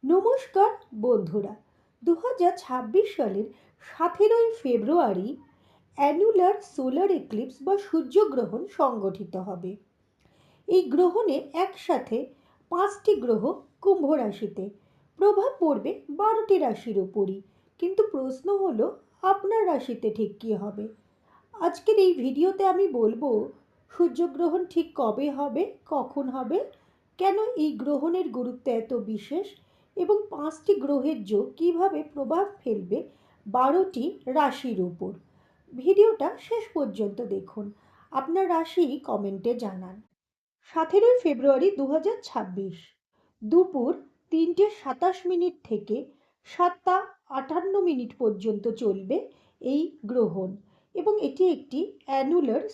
নমস্কার বন্ধুরা। 2026 সালের 17ই ফেব্রুয়ারি অ্যানুলার সোলার এক্লিপস বা সূর্যগ্রহণ সংগঠিত হবে। এই গ্রহণে একসাথে 5টি গ্রহ কুম্ভ রাশিতে প্রভাব পড়বে 12টি রাশির উপরই। কিন্তু প্রশ্ন হলো, আপনার রাশিতে ঠিক কী হবে? আজকের এই ভিডিওতে আমি বলবো সূর্যগ্রহণ ঠিক কবে হবে, কখন হবে, কেন এই গ্রহণের গুরুত্ব এত বিশেষ এবং 5টি গ্রহের যোগ কীভাবে প্রভাব ফেলবে 12টি রাশির উপর। ভিডিওটা শেষ পর্যন্ত দেখুন, আপনার রাশি কমেন্টে জানান। 17ই ফেব্রুয়ারি 2026 দুপুর 3:27 থেকে 7:58 পর্যন্ত চলবে এই গ্রহণ এবং এটি একটি অ্যানুলার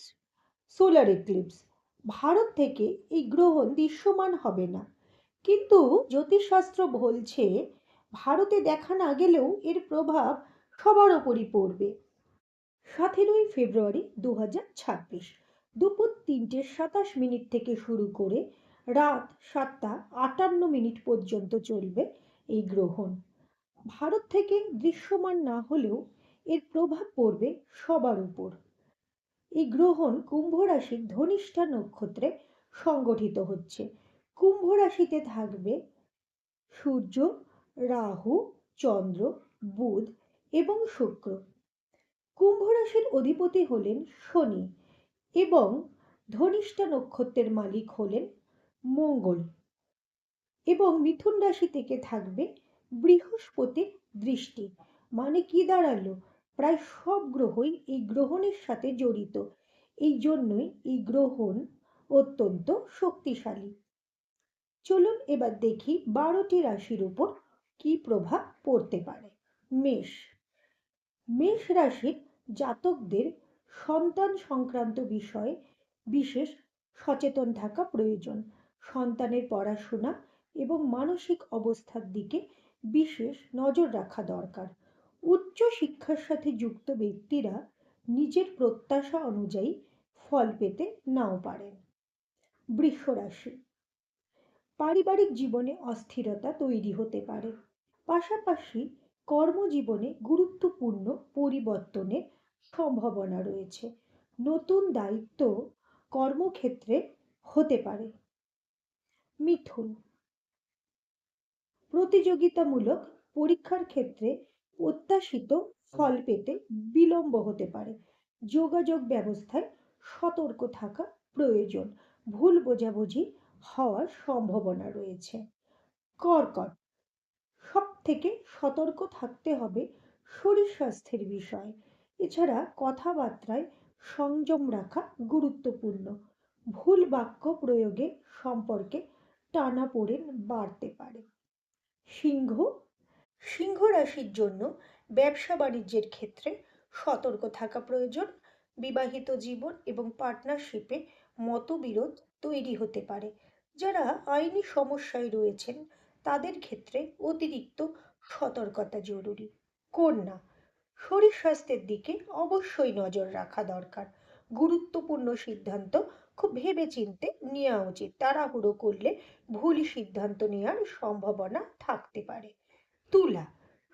সোলার এক্লিপস। ভারত থেকে এই গ্রহণ দৃশ্যমান হবে না, কিন্তু জ্যোতিষশাস্ত্র বলছে ভারতে দেখা না গেলেও এর প্রভাব সবার ওপরই পড়বে। 17ই ফেব্রুয়ারি 2026 দুপুর 3:27 থেকে শুরু করে রাত 7:58 পর্যন্ত চলবে এই গ্রহণ। ভারত থেকে দৃশ্যমান না হলেও এর প্রভাব পড়বে সবার উপর। এই গ্রহণ কুম্ভ রাশির ধনিষ্ঠা নক্ষত্রে সংগঠিত হচ্ছে। কুম্ভ রাশিতে থাকবে সূর্য, রাহু, চন্দ্র, বুধ এবং শুক্র। কুম্ভ রাশির অধিপতি হলেন শনি এবং ধনিষ্ঠা নক্ষত্রের মালিক হলেন মঙ্গল। এবং মিথুন রাশি থেকে থাকবে বৃহস্পতির দৃষ্টি। মানে কি দাঁড়ালো, প্রায় সব গ্রহই এই গ্রহণের সাথে জড়িত। এই জন্যই এই গ্রহণ অত্যন্ত শক্তিশালী। চলুন এবার দেখি 12টি রাশির উপর কি প্রভাব পড়তে পারে। মেষ। মেষ রাশির জাতকদের সন্তান সংক্রান্ত বিষয়ে বিশেষ সচেতন থাকা প্রয়োজন। সন্তানের পড়াশোনা এবং মানসিক অবস্থার দিকে বিশেষ নজর রাখা দরকার। উচ্চ শিক্ষার সাথে যুক্ত ব্যক্তিরা নিজের প্রত্যাশা অনুযায়ী ফল পেতে নাও পারেন। বৃষ রাশি। পারিবারিক জীবনে অস্থিরতা তৈরি হতে পারে, পাশাপাশি কর্মজীবনে গুরুত্বপূর্ণ পরিবর্তনের সম্ভাবনা রয়েছে। নতুন দায়িত্ব কর্মক্ষেত্রে হতে পারে। মিথুন। প্রতিযোগিতামূলক পরীক্ষার ক্ষেত্রে প্রত্যাশিত ফল পেতে বিলম্ব হতে পারে। যোগাযোগ ব্যবস্থায় সতর্ক থাকা প্রয়োজন, ভুল বোঝাবুঝি হওয়ার সম্ভাবনা রয়েছে। কর্কট। সব থেকে সতর্ক থাকতে হবে শরীর স্বাস্থ্যের বিষয়ে। এছাড়া কথাবার্তায় সংযম রাখা গুরুত্বপূর্ণ। ভুল বাক্য প্রয়োগে সম্পর্কে টানাপোড়েন বাড়তে পারে। সিংহ। সিংহ রাশির জন্য ব্যবসা বাণিজ্যের ক্ষেত্রে সতর্ক থাকা প্রয়োজন। বিবাহিত জীবন এবং পার্টনারশিপে মতবিরোধ তৈরি হতে পারে। যারা আইনি সমস্যায় রয়েছেন তাদের ক্ষেত্রে অতিরিক্ত সতর্কতা জরুরি। কন্যা। শরীর স্বাস্থ্যের দিকে অবশ্যই নজর রাখা দরকার। গুরুত্বপূর্ণ সিদ্ধান্ত খুব ভেবেচিন্তে নেওয়া উচিত। তাড়াহুড়ো করলে ভুল সিদ্ধান্ত নেওয়ার সম্ভাবনা থাকতে পারে। তুলা।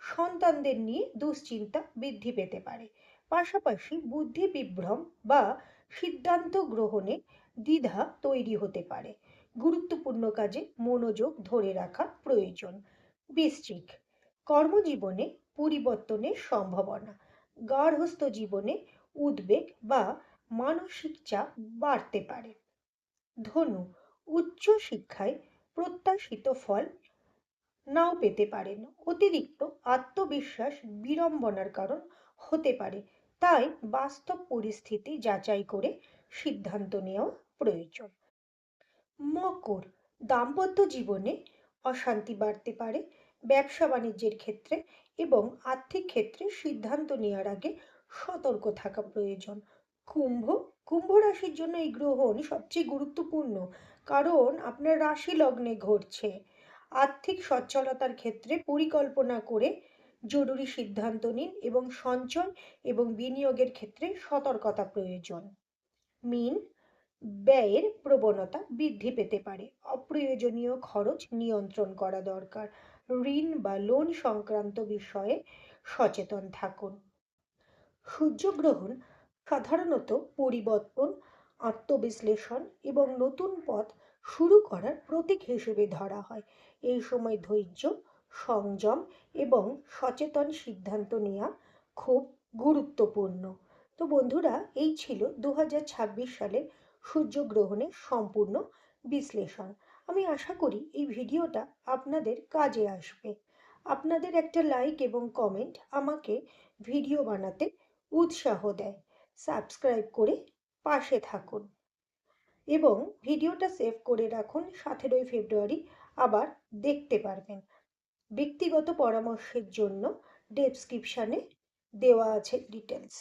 সন্তানদের নিয়ে দুশ্চিন্তা বৃদ্ধি পেতে পারে, পাশাপাশি বুদ্ধি বিভ্রম বা সিদ্ধান্ত গ্রহণে দ্বিধা তৈরি হতে পারে। গুরুত্বপূর্ণ কাজে মনোযোগ ধরে রাখা প্রয়োজন। বৃশ্চিক। কর্মজীবনে পরিবর্তনের সম্ভাবনা, গার্হস্থ্য জীবনে উদ্বেগ বা মানসিক চাপ বাড়তে পারে। ধনু। উচ্চ শিক্ষায় প্রত্যাশিত ফল নাও পেতে পারেন। অতিরিক্ত আত্মবিশ্বাস বিড়ম্বনার কারণ হতে পারে, তাই বাস্তব পরিস্থিতি যাচাই করে সিদ্ধান্ত নেওয়া প্রয়োজন। মকর। দাম্পত্য জীবনে অশান্তি বাড়তে পারে, ব্যবসা বাণিজ্যের ক্ষেত্রে এবং আর্থিক ক্ষেত্রে সিদ্ধান্ত নেওয়ার আগে সতর্ক থাকা প্রয়োজন। কুম্ভ। কুম্ভ রাশির জন্য এই গ্রহণ সবচেয়ে গুরুত্বপূর্ণ, কারণ আপনার রাশি লগ্নে ঘটছে। আর্থিক সচ্ছলতার ক্ষেত্রে পরিকল্পনা করে জরুরি সিদ্ধান্ত নিন এবং সঞ্চয় এবং বিনিয়োগের ক্ষেত্রে সতর্কতা প্রয়োজন। মীন। ব্যয়ের প্রবণতা বৃদ্ধি পেতে পারে। অপ্রয়োজনীয় খরচ নিয়ন্ত্রণ করা দরকার। ঋণ বা লোন সংক্রান্ত বিষয়ে সচেতন থাকুন। সূর্যগ্রহণ সাধারণত পরিবর্তন, আত্মবিশ্লেষণ এবং নতুন পথ শুরু করার প্রতীক হিসেবে ধরা হয়। এই সময় ধৈর্য, সংযম এবং সচেতন সিদ্ধান্ত নেওয়া খুব গুরুত্বপূর্ণ। তো বন্ধুরা, এই ছিল 2026 সালের সূর্যগ্রহণের সম্পূর্ণ বিশ্লেষণ। আমি আশা করি এই ভিডিওটা আপনাদের কাজে আসবে। আপনাদের একটা লাইক এবং কমেন্ট আমাকে ভিডিও বানাতে উৎসাহ দেয়। সাবস্ক্রাইব করে পাশে থাকুন এবং ভিডিওটা সেভ করে রাখুন। 17 ফেব্রুয়ারি আবার দেখতে পারবেন। ব্যক্তিগত পরামর্শের জন্য ডেসক্রিপশনে দেওয়া আছে ডিটেলস।